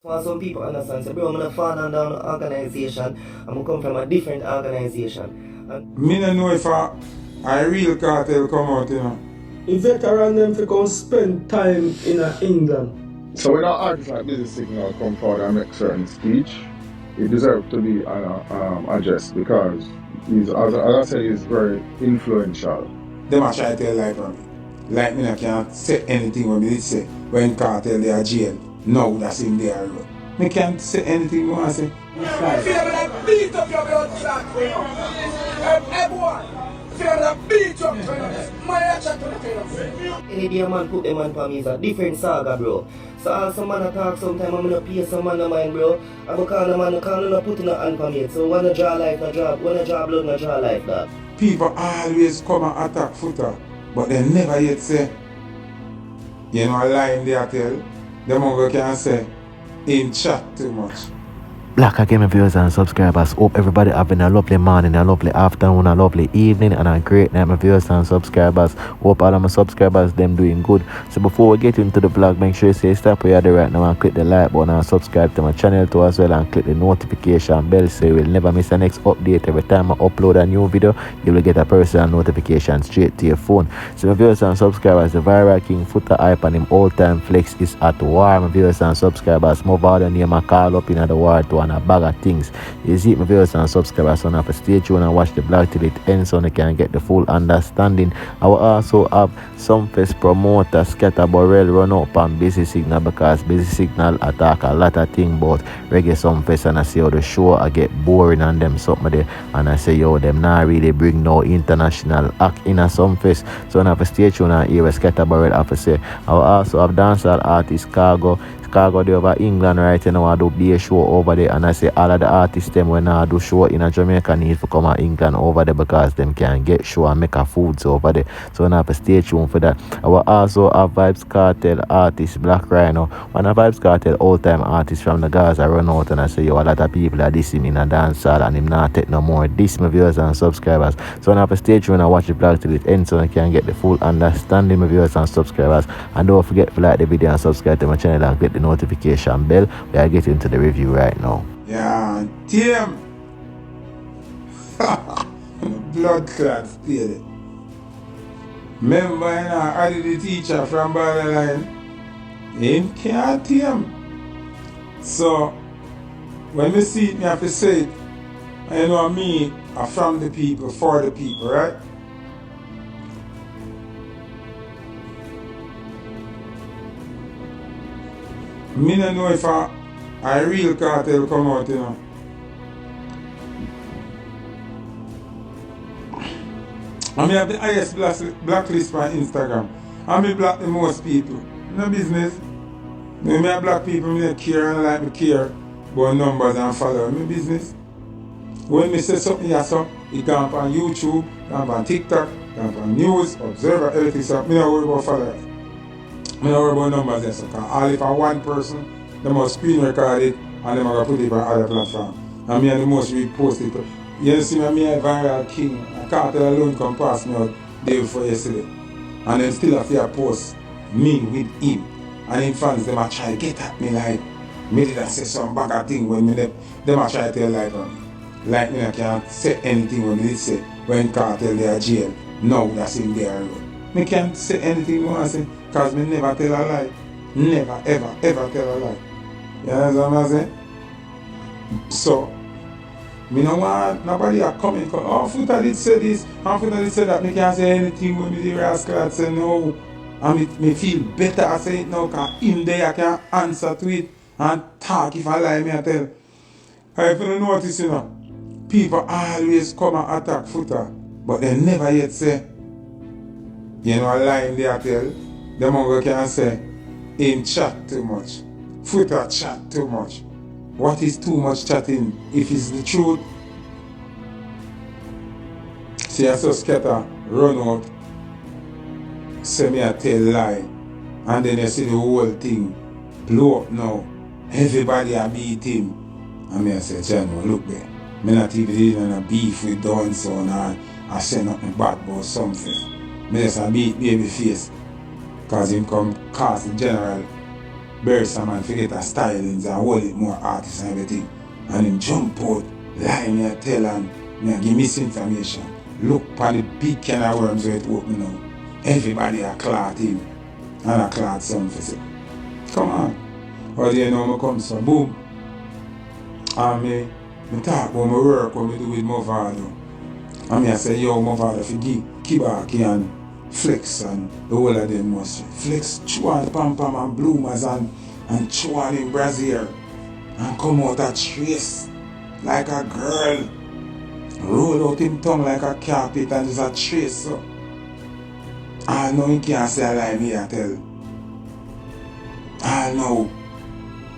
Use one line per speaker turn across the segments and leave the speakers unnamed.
For some people understand, so bro, I'm gonna fall down an organization, I'm gonna come from a different organization. And
me don't know if a real cartel come out, you know.
The veteran them to come spend time in England.
So when an artist like Business Signal come forward and make certain speech, it deserves to be addressed because he's, as I said, he's very influential.
Them a try to tell lie from me. Like me I can't say anything when me did say when cartel they are jail. No, that's him they are road. Me can't say anything me want to say.
Beat up your blood clot, everyone. Beat up my chat to the
any day a man put them on for me is a different saga, bro. So all some man talk sometime, I'm gonna pay some man of mine, bro. I'm gonna call the man, I can't put in a hand for me. So when I draw life, I draw, when I draw blood, I draw life, dog.
People always come and attack Foota, but they never yet say, you know, a line they tell, them only can say, in chat too much.
Black Academy viewers and subscribers, hope everybody having a lovely morning, a lovely afternoon, a lovely evening, and a great night, my viewers and subscribers. Hope all of my subscribers them doing good. So before we get into the vlog, make sure you say stop where you're there right now and click the like button and subscribe to my channel too as well, and click the notification bell so you will never miss the next update. Every time I upload a new video, you will get a personal notification straight to your phone. So my viewers and subscribers, the viral king Foota hype and him all-time flex is at war. My viewers and subscribers, more about the name I call up in the war to and a bag of things. You see my viewers and subscribers, so now to stay tuned and watch the vlog till it ends so they can get the full understanding. I will also have Sumfest promoter Scatter Borrell run up on Busy Signal because Busy Signal attack a lot of things about Reggae Sumfest, and I see how the show I get boring and them something there, and I say yo them not really bring no international act in a Sumfest. So now to stay tuned and hear what Scatter Borrell have to say. I will also have dancehall artist Cargo there over England right now. I do be a show over there, and I say all of the artists them when I do show in a Jamaica need to come to England over there because them can get show and make a foods over there. So I have to stay tuned for that. I will also have Vybz Kartel artist Black Rhino, one of Vybz Kartel all-time artists from the Gaza run out, and I say yo a lot of people are dissing in a dance hall and him not take no more diss my viewers and subscribers. So I have to stay tuned and watch the vlog till it ends so I can get the full understanding my viewers and subscribers. And don't forget to like the video and subscribe to my channel and click the notification bell. We are getting into the review right now.
Yeah, damn. Blood clot still. Remember, you know, I did the teacher from Borderline. Him can't him. So, when we see it, me have to say it. And you know me, I'm from the people, for the people, right? Me don't know if a real cartel come out, you know. I mean, I have the highest blacklist on Instagram. I me block the most people. No business. Me have black people, me don't care and like me care about numbers and follow me business. When me say something here, so it come on YouTube, come on TikTok, come on News, Observer, everything, so me don't worry about followers. I don't worry about numbers there, so all if I one person, they must screen record it and they must put it on other platform. And me are the most reposted. You see me a viral king, a cartel alone come past me out day before yesterday. And then still have to post me with him. And in fans, they might try to get at me like, me did I say some bag of thing when me they might try to tell lie on me. Like me I can't say anything when me did say when cartel they are jail. No, that's in there. Me can't say anything I want to say. Because me never tell a lie. Never, ever, ever tell a lie. You understand what I'm saying? So, me no want nobody are coming. Oh, Foota did say this, and Foota did say that. Me can't say anything when me the rascal say no. And me feel better I say it now because in there I can answer to it and talk if I lie me I tell. And if you don't notice, you know, people always come and attack Foota, but they never yet say, you know, a line they tell. Them only can say, him chat too much. Foota chat too much. What is too much chatting if it's the truth? See, I saw Scatter run out, say me a tell lie, and then you see the whole thing blow up now. Everybody a beat him. And me I say, John, look there. Me not even in a beef with Dawnson or I say nothing bad about something. Me just a beat baby face. Because him come cast the general bury some man to get a stylings and hold it more artists and everything. And him jump out, lie me a tell and me a give misinformation. Look for the big can of worms where it open now. Everybody a clot him and a clot Sumfest. Come on. How do you know me come so boom? And me talk about my work what me do with my father. And me I say, yo, my father for give Kibaki and Flex and the whole of them must Flex chuan pam pam and bloomers and chuan in Brazil and come out a trace like a girl. Roll out him tongue like a carpet and just a trace so. I know he can't say a lie me I tell. I know.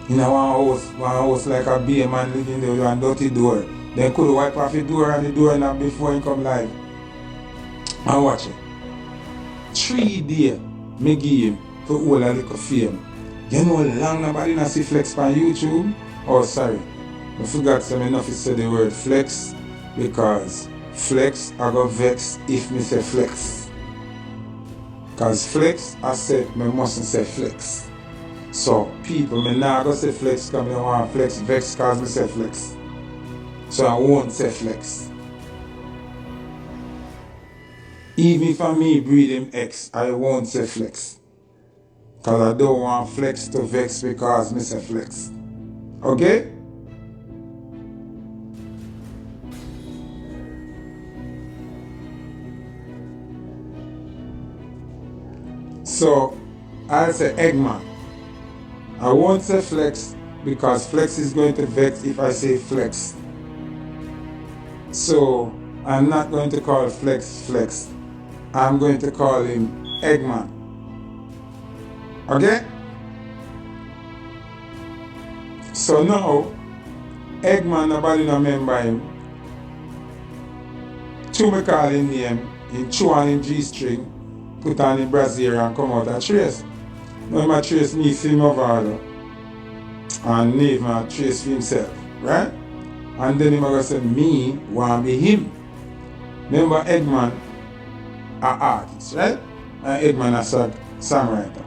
In a one house like a beer man living there with a dirty door. They could wipe off the door and the door knock before he come live. And watch it. 3 days me give him for all a little fame. You know how long nobody not see Flex on YouTube? Oh sorry. I forgot to say the word flex because flex I go vex if me say flex. Cause flex I said me mustn't say flex. So people me not go say flex because me want flex vex cause me say flex. So I won't say flex. Even if I me breed him X, I won't say flex. Cause I don't want flex to vex because me say flex. Okay? So I'll say Eggman. I won't say flex because flex is going to vex if I say flex. So I'm not going to call flex flex. I'm going to call him Eggman. Okay? So now Eggman nobody no remember him. Two me call him name, he chew on him G-string, put on him brassiere and come out a trace. Now him a trace me for him over and Nave a trace for himself, right? And then him a go say me want be him. Remember Eggman a artist, right? And Eggman a songwriter.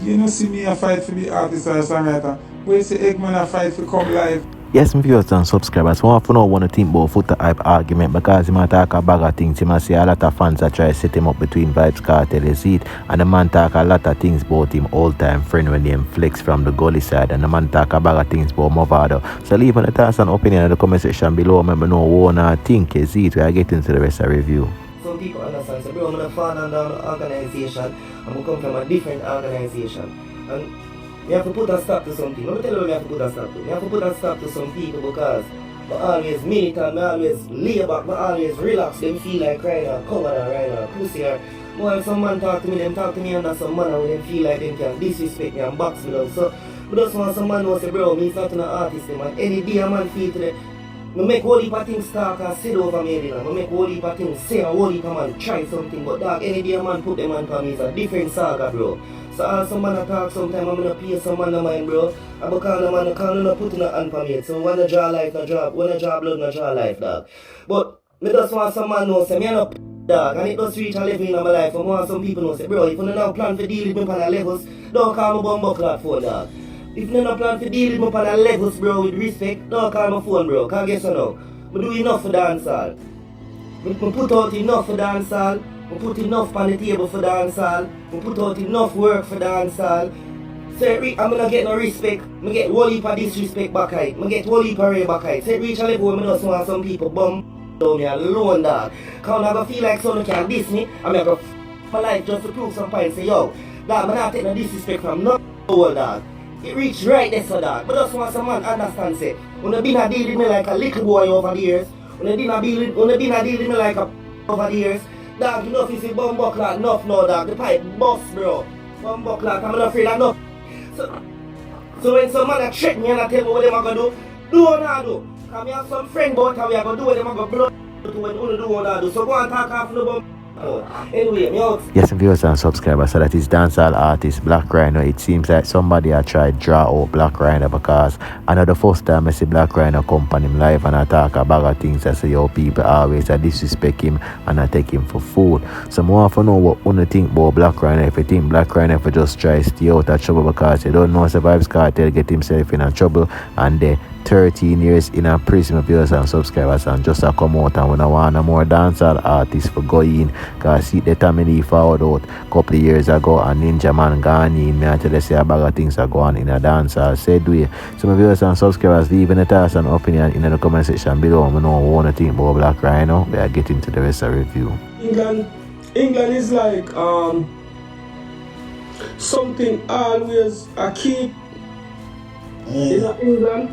You know see me a fight for be artist or a songwriter, but you say Eggman a fight for come live.
Yes, my viewers and subscribers, want to know what you think about Foota hype argument because he might talk a bag of things. He might say a lot of fans that try to set him up between Vibes Cartel, you see it, and the man talk a lot of things about him all-time friend when he Flex from the gully side, and the man talk a bag of things about Movado. So leave on the thoughts and opinion in the comment section below. Let me know what you think, you see it, we are getting to the rest of the review.
Some people understand, so bro, I'm not fall down the organization, I'm going to come from a different organization. And you have to put a stop to something. Let me tell you what you have to put a stop to. You have to put a stop to some people because I always militant, I always lay back, I always relax. Them feel like crying or covered or right or pussy or when some man talk to me, them talk to me under some manner where them feel like them can disrespect me and box me down. So I just want some man who say, bro, me is not an artist, man. Any day a man feel today, I make whole heap of things talk and sit over me, I make whole heap of things say a whole heap of man try something, but dog, any day a man put them on for me is a different saga, bro. So all some man talk sometimes, I'm gonna pay some man of mine, bro. I because the man can't put in a hand for me. So when I draw life, no draw, when I draw blood, no draw life, dog. But me just want some man know, say me not dog, and it just reach a level in my life. I want some people know, say, bro, if you don't plan to deal with me on the levels, don't call me bum buckler phone, dog. If you don't plan to deal with me on the levels, bro, with respect, don't call my phone, bro. Cause guess what now? I do enough for dancehall. I put out enough for dancehall. I put enough on the table for dancehall. I put out enough work for dancehall. So I'm not get no respect. I get whole heap of disrespect back height. I get whole heap of ray back height. So reach a level where I just want some people bum down me alone, dog. Cause I'm gonna feel like someone can diss me. I'm gonna my life just to prove some point. Say, yo, dog, I'm not taking no disrespect from no old dog. It reached right there, so dog. But just want some man understand, say, when you been a deal with me like a little boy over the years, when you been a deal with me like a over the years, dog, you know if you see bum buckler, enough now, dog. The pipe bust, bro. Bum buckler, I'm not afraid of enough. So when some man a threat me and I tell me what them are gonna do what I do. Cause me have some friend about how we are gonna do what them are gonna blow to when you do what I do. So go and talk off no bum Anyway, me out.
Yes, and viewers and subscribers, so that is dancehall artist Black Rhino. It seems like somebody had tried draw out Black Rhino, because I know the first time I see Black Rhino come on him live and I talk about of things, I say, yo, people always disrespect him and I take him for food. So I want to know what you think about Black Rhino. If you think Black Rhino if just try to stay out of trouble, because you don't know Survives Cartel get himself in a trouble and they 13 years in a prison, viewers and subscribers, and just a come out and when I want a more dancehall artists for going, because see the time he found out a couple of years ago and Ninja Man gone in, me I tell you say a bag of things are going in a dancehall said way. So my viewers and subscribers, leave any thoughts and opinion in the comment section below. I know what you think about Black Rhino. We are getting to the rest of the review.
England is like something always a keep in England,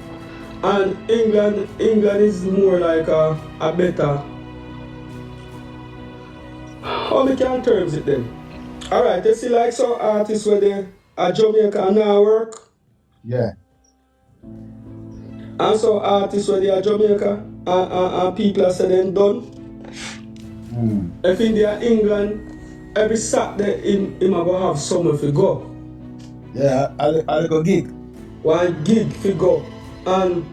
and England is more like a better. How we can terms it then? Alright, you see like some artists where they are Jamaica now work.
Yeah.
And some artists where they are Jamaica and people are saying done. If in their England, every Saturday him go have somewhere to go.
Yeah, I'll go gig.
One gig to go. And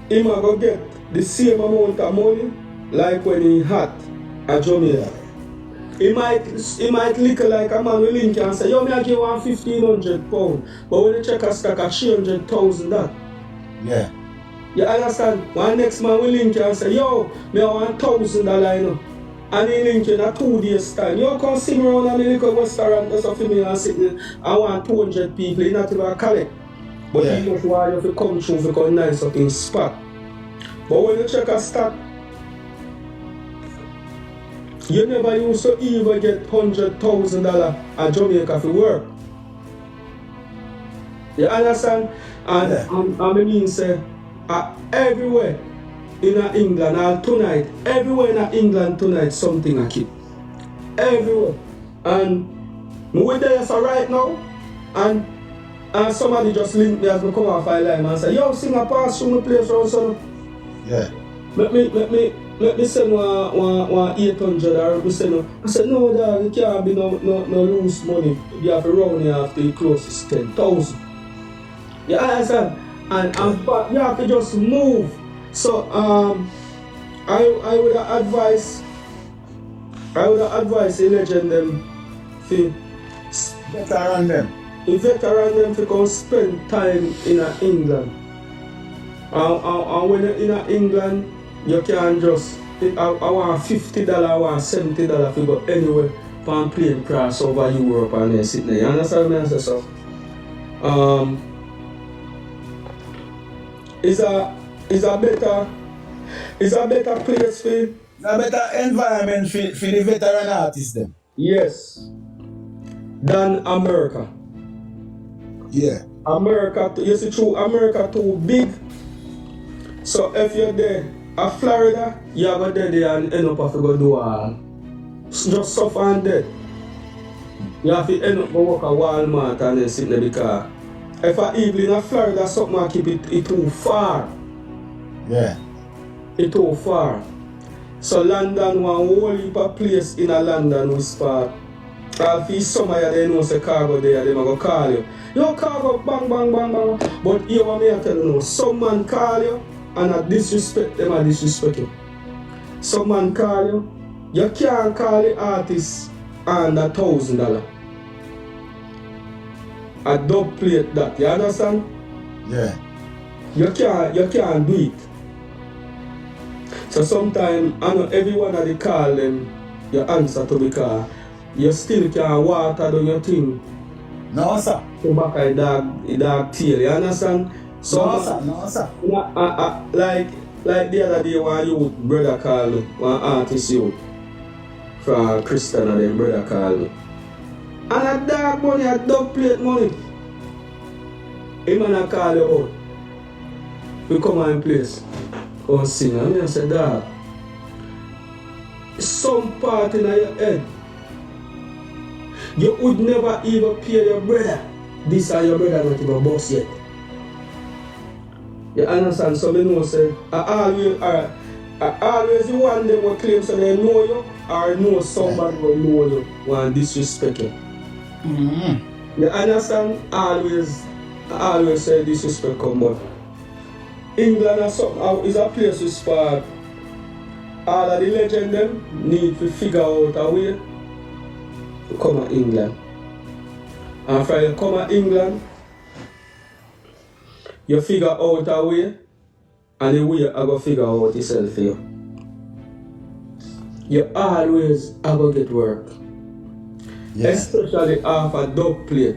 him go get the same amount of money like when he had at Jamaica. He might look like a man with link and say, yo, me I give one £1,500, but when you check a stack of 300,000 that.
Yeah.
You understand? One next man will link you and say, yo, me I want $1,000 you know. And he link you in a 2 days time. You come sing around and the little restaurant that's for me and sit there. I want 200 people, you not even collect. But
Yeah.
you just want you to come through to come nice up in spot. But when you check a stack, you never used to even get $100,000 at Jamaica for work. You understand? And I mean say everywhere in England and tonight, everywhere in England tonight something I keep. Everywhere. And we there so right now and somebody just link me as me come off my line and say, yo, sing a pass through my place around son.
Yeah.
Let me send one 800 or we send I said no dog, it can't be no loose money. You have to round here after you close is 10,000. You understand? And you have to just move. So I would advise the legend them to
Veteran them.
the veteran them to come spend time in England. And when you're in England, you can just, I want $50, I want $70 to go anywhere from plane cross over Europe and then sit there. You understand me? So, it's a better place for,
It's a better environment for the veteran artists them.
yes, than America.
Yeah.
America, you see, through America too big. So if you're there at Florida, you go there and end up have to go do just suffer and dead. You have to end up go work at Walmart and then sit there because if I evening in Florida, something I keep it too far.
Yeah.
It too far. So London, one whole heap of place in a London we spot. I'll feel somebody they know say cargo there, they go call you. Yo cargo bang bang bang bang. But here what me I tell you now, some man call you and I disrespect them, I disrespect you. Some man call you can't call the artist under $1,000. A dub plate that, you understand?
Yeah.
You can't do it. So sometimes I know everyone that they call them you answer to because you still can't water down your thing.
No sir.
Come back a dog tail, you understand? So
No sir.
like the other day one youth brother called me, one artist youth from Christian and them brother called me. And a dog money, a dog plate money. Him and I call you out. We come on place. Come sing. And I say, dog, some part in your head, you would never even pay your brother. This are your brother not even boss yet. You understand? So me know say, I always, Always the one them will claim so they know you or know somebody will know you want disrespect you. You understand? Always say disrespect come, but England is a place we spot. All of the legend them need to figure out a way to come to England. And from you come to England, you figure out a way, and the way I go figure out yourself for you. You always have to get work. Yeah. Especially off a dub plate.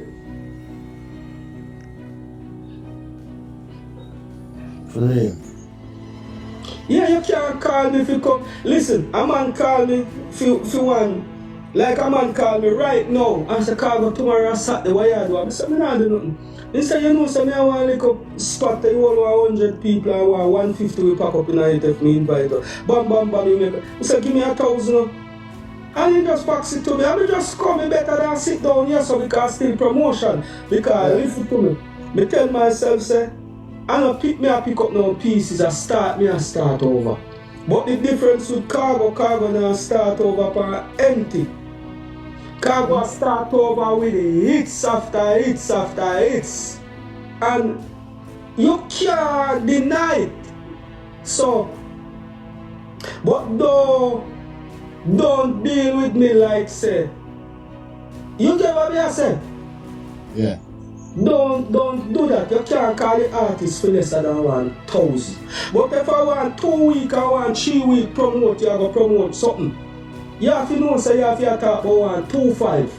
For real.
Yeah, you can't call me if you come. Listen, a man call me if you want. Like a man call me right now and say, "Call me tomorrow or Saturday, what you do?" I say, "I don't do nothing." He say, "You know, so I want to look up spot that you all 100 people and 150 we pack up in a if me invite her. Bam, bam, bam, you make it. He say, "Give me 1,000. And he just packs it to me. I just come better than sit down here so because still promotion. Because listen to me. I tell myself, say, I don't pick up no pieces and start over. But the difference with cargo now start over for empty. Cargo start over with hits after hits after hits. And you can't deny it. So, but don't deal with me like say. You get what I say?
Yeah.
Don't do that. You can't call the artist for less than 1,000. But if I want 2 weeks or 3 weeks promote, you have to promote something. You have to know, say you have to talk about 2.5.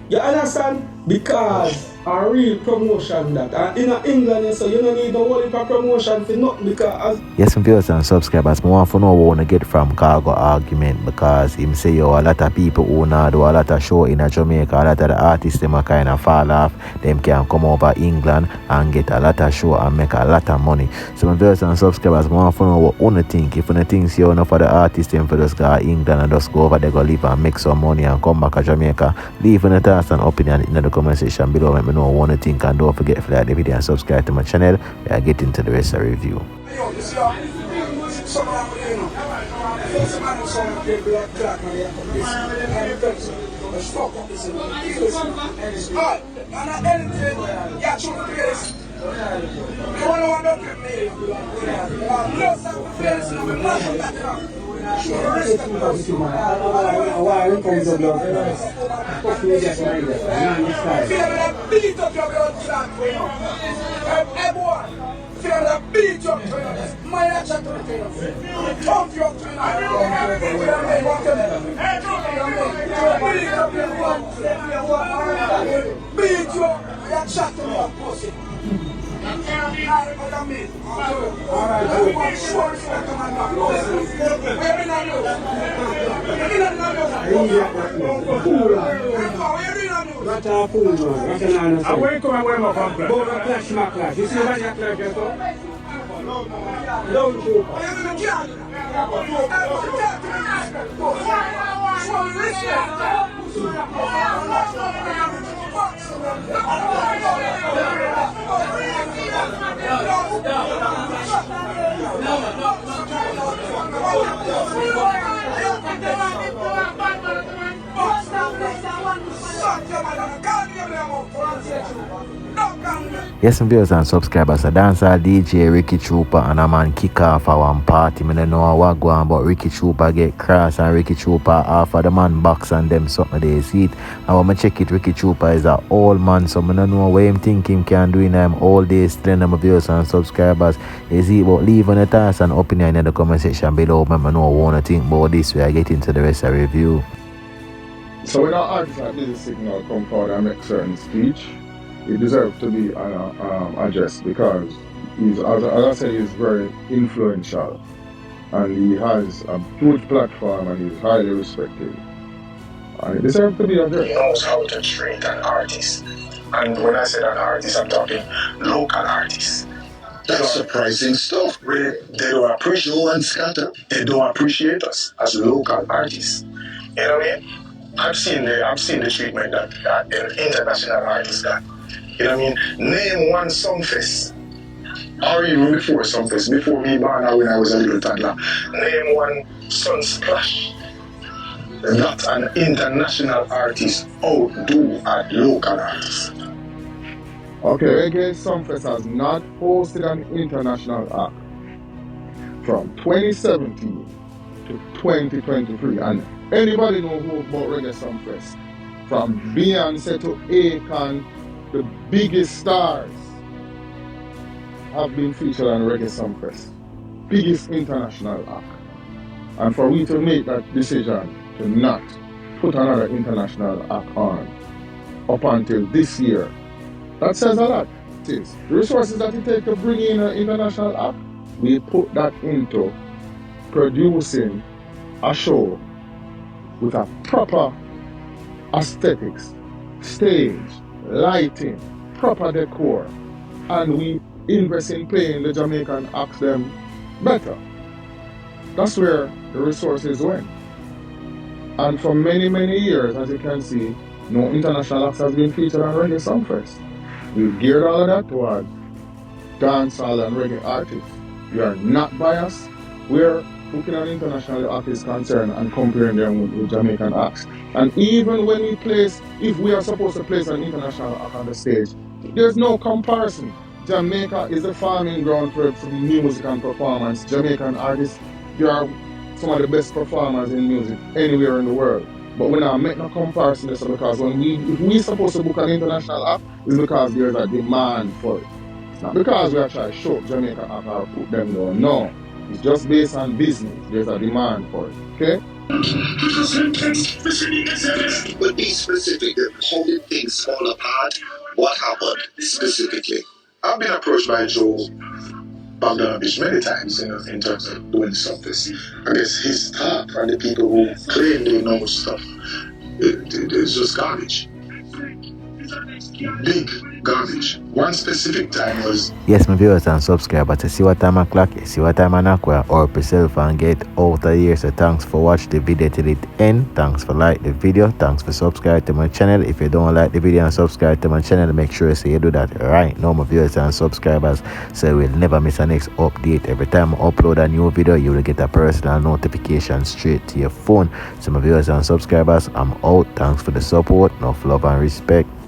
You understand? Because a real promotion that. And in England, so you don't need no whole heap of promotion for nothing because...
Yes, viewers and subscribers, I want to know what I want to get from Cargo argument because him say a lot of people who now do a lot of show in Jamaica, a lot of the artists them are kind of fall off, them can come over England and get a lot of show and make a lot of money. So my viewers and subscribers, I want to know what you think. If you think you know for the artists them for just go to England and just go over there, go live and make some money and come back to Jamaica, leave in thoughts and opinion in the comment section below. Let me know what you think and don't forget to like the video and subscribe to my channel. I get into the rest of the review. Yes, and viewers and subscribers, a dancer DJ Ricky Trooper and a man kick off for one party. I don't know what go on, but Ricky Trooper get cross and Ricky Trooper off of the man box and them something they see it. And when I check it, Ricky Trooper is an old man, so I don't know what him think him can do in them all days. Still, my viewers and subscribers, is it about leaving a task and opinion in the comment section below. Let me know what you think about this way I get into the rest of the review.
So when our artists like Reggae Signal come forward and make certain speech, he deserves to be addressed because he's, as I said, he's very influential and he has a huge platform and he's highly respected. And he deserves to be addressed.
He knows how to treat an artist. And when I say an artist, I'm talking local artists. That's surprising stuff. They don't appreciate and scatter. They don't appreciate us as local artists. You know what I mean? I've seen the treatment that international artists got. You know what I mean? Name one Sumfest or even before Sumfest, before me born or when I was a little toddler, name one Sunsplash that an international artist outdo a local artist.
Okay, Reggae Sumfest has not hosted an international act from 2017 to 2023. And anybody know who about Reggae Sumfest? From Beyonce to Akon, the biggest stars have been featured on Reggae Sumfest. Biggest international act. And for we to make that decision to not put another international act on up until this year, that says a lot. It is. The resources that it takes to bring in an international act, we put that into producing a show with a proper aesthetics, stage, lighting, proper decor, and we invest in paying the Jamaican acts them better. That's where the resources went. And for many, many years, as you can see, no international acts has been featured on Reggae Sumfest. We've geared all of that towards dancehall and reggae artists. We are not biased. We're looking at international artists concerned and comparing them with Jamaican acts. And even when we place, if we are supposed to place an international act on the stage, there's no comparison. Jamaica is the farming ground for music and performance. Jamaican artists, they are some of the best performers in music anywhere in the world. But we're not making no comparison this because if we're supposed to book an international act, it's because there's a demand for it. It's not because we are trying to show up Jamaica act or put them down. No. It's just based on business. There's a demand for it. Okay?
But be specific. How did things fall apart? What happened specifically? I've been approached by Joe Bogdanovich many times, in terms of doing stuff. I guess his talk and the people who claim they know stuff, it's just garbage. Big garbage. One specific time was...
Yes, my viewers and subscribers, you see what time o'clock, you see what time on aqua, or yourself and get out of here. So thanks for watching the video till it end. Thanks for like the video. Thanks for subscribe to my channel. If you don't like the video and subscribe to my channel, make sure you do that right now, my viewers and subscribers, so you will never miss a next update. Every time I upload a new video, you will get a personal notification straight to your phone. So my viewers and subscribers, I'm out. Thanks for the support. Enough love and respect.